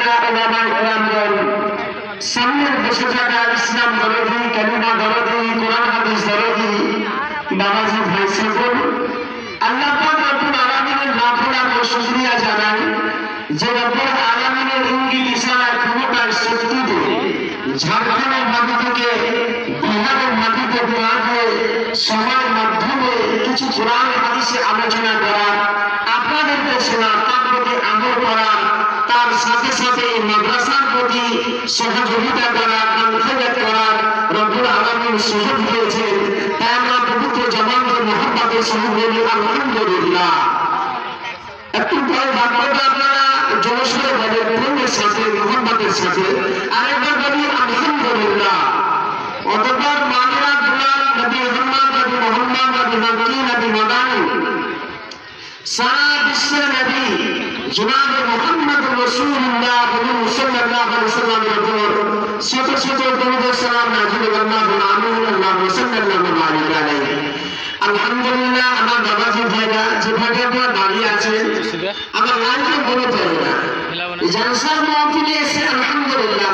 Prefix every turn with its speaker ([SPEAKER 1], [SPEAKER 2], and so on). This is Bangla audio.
[SPEAKER 1] থাকা ওলামায়ে কেরামগণ, সামনে বসে থাকা ইসলাম দরদি, কালিমা দরদি, কোরআন হাদিস দরদি বাবাজি ভাই সকল, আল্লাহ পাক রব্বুল আলামিনের লাখো লাখো শুকরিয়া জানাই যে রব্বুল আলামিনের ইঙ্গিত ইশারার ক্ষমতার শক্তিতে ঝাড়খণ্ডের মাটি থেকে বিহারের মাটিতে দোয়া দিয়ে সময়ের মাধ্যমে কিছু কোরআন হাদিসে আলোচনা করা, আপনাদেরকে শোনা, তার প্রতি আমল করা, তার সাথে সাথে মাদ্রাসার প্রতি সহযোগিতা করা, কনফিডেন্ট করার রব্বুল আলামিন সুযোগ দিয়েছেন। তাই আমরা পবিত্র জবানকে মোহাম্মদের সঙ্গে বলি আলহামদুলিল্লাহ। একটু পরে বাক্যটা আপনারা জোরসোরে বলেন, প্রেমের সাথে, মোহাম্মদের সাথে আরেকবার বলি আলহামদুলিল্লাহ। অতঃপর মানিরা দুলাল নবী মুহাম্মদ, নবী মুহাম্মদ, নবী মক্কি, নবী মাদানী, সারা বিশ্বের নবী জনাব মুহাম্মদ রাসূলুল্লাহ সাল্লাল্লাহু আলাইহি ওয়াসাল্লামের উপর শত শত দরুদ ও সালাম নাযিল আল্লাহু আমিন আল্লাহু সাল্লাল্লাহু আলাইহি। আলহামদুলিল্লাহ। আমার বাবাজি ভাইরা যে ভাগে আপনারা দাঁড়িয়ে আছেন, আমার লাইনটা বলে যাবে না, জালসার মাহফিলে এসে আলহামদুলিল্লাহ